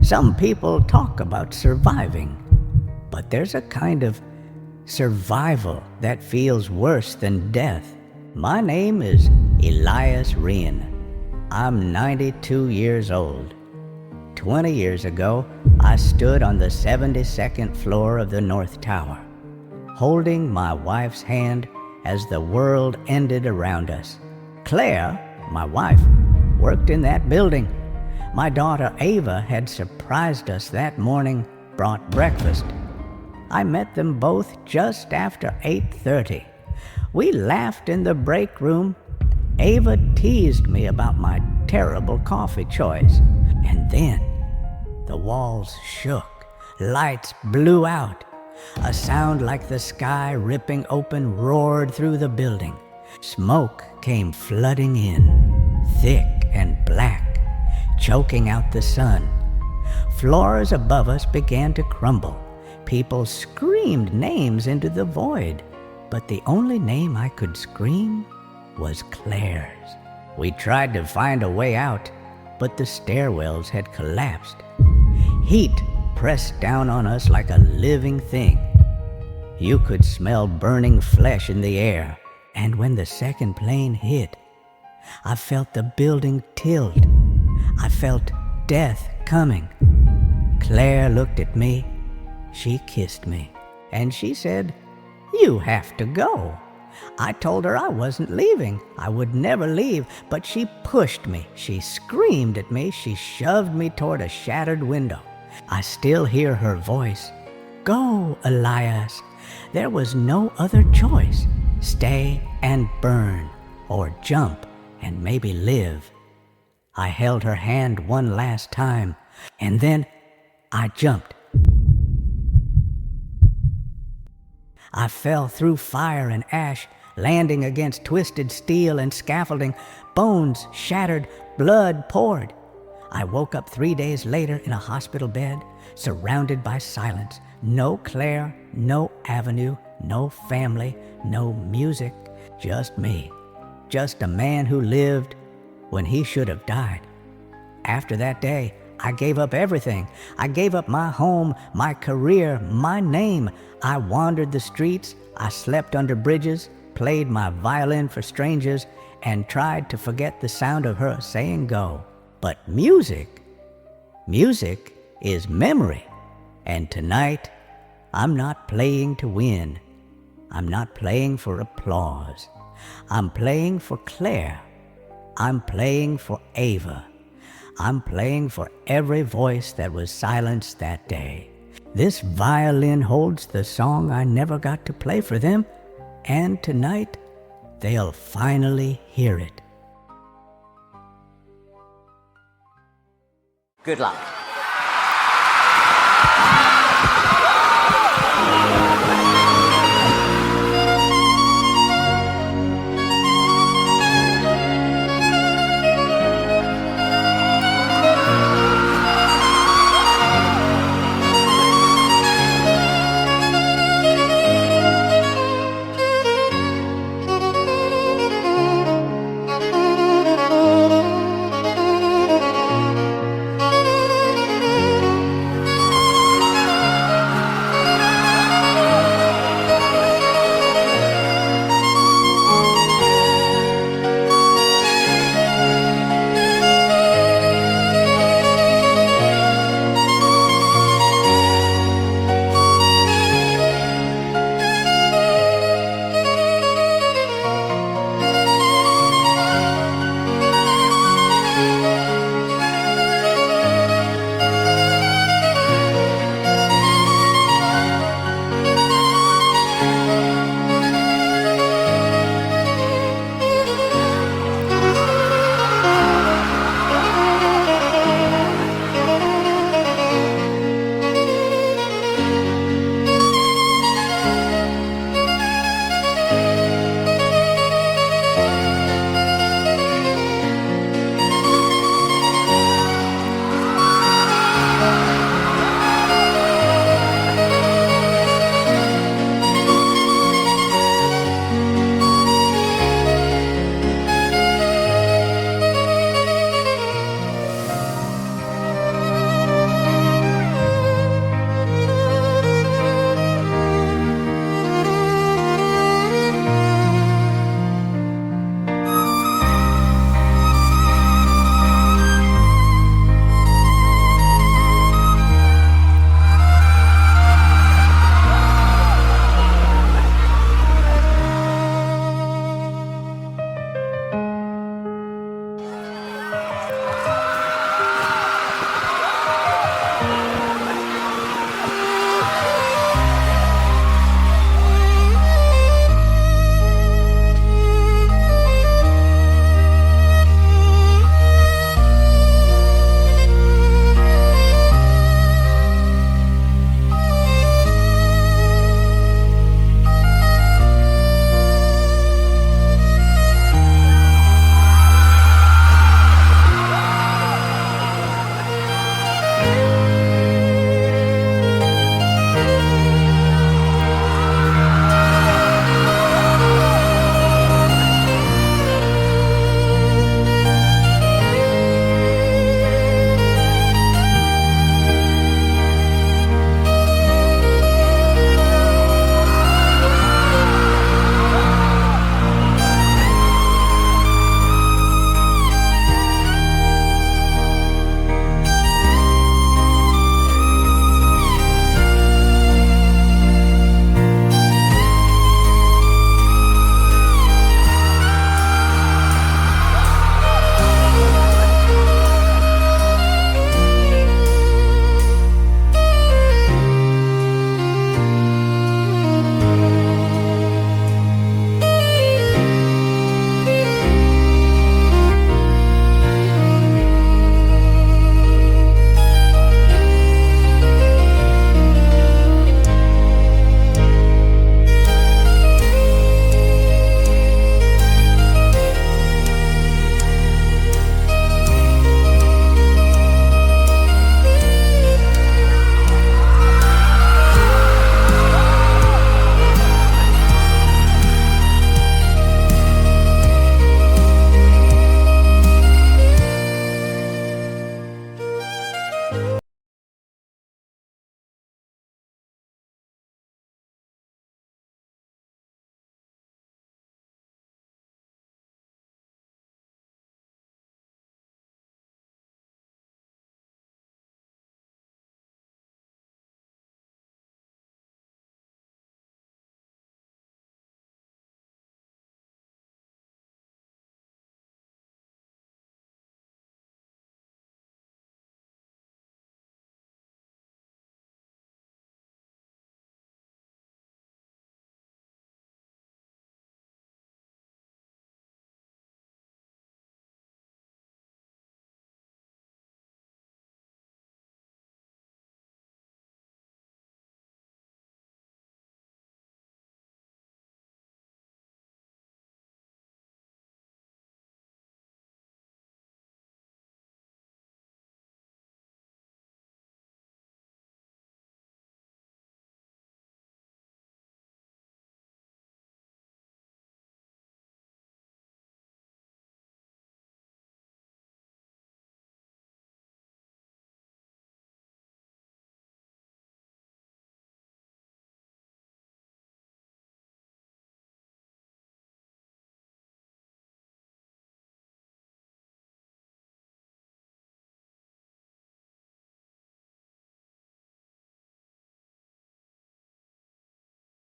Some people talk about surviving, but there's a kind of survival that feels worse than death. My name is Elias Rien. I'm 92 years old. 20 years ago, I stood on the 72nd floor of the North Tower, holding my wife's hand as the world ended around us. Claire, my wife, worked in that building. My daughter Ava had surprised us that morning, brought breakfast. I met them both just after 8:30. We laughed in the break room. Ava teased me about my terrible coffee choice. And then the walls shook, lights blew out. A sound like the sky ripping open roared through the building. Smoke came flooding in, thick and black, choking out the sun. Floors above us began to crumble. People screamed names into the void, but the only name I could scream was Claire's. We tried to find a way out, but the stairwells had collapsed. Heat pressed down on us like a living thing. You could smell burning flesh in the air, and when the second plane hit, I felt the building tilt. I felt death coming. Claire looked at me. She kissed me, and she said, "You have to go." I told her I wasn't leaving. I would never leave, but she pushed me. She screamed at me. She shoved me toward a shattered window. I still hear her voice. "Go, Elias." There was no other choice. Stay and burn, or jump and maybe live. I held her hand one last time, and then I jumped. I fell through fire and ash, landing against twisted steel and scaffolding. Bones shattered, blood poured. I woke up 3 days later in a hospital bed, surrounded by silence. No Claire, no avenue, no family, no music, just me. Just a man who lived when he should have died. After that day, I gave up everything. I gave up my home, my career, my name. I wandered the streets. I slept under bridges, played my violin for strangers, and tried to forget the sound of her saying go. But music is memory. And tonight, I'm not playing to win. I'm not playing for applause. I'm playing for Claire. I'm playing for Ava. I'm playing for every voice that was silenced that day. This violin holds the song I never got to play for them, and tonight they'll finally hear it. Good luck.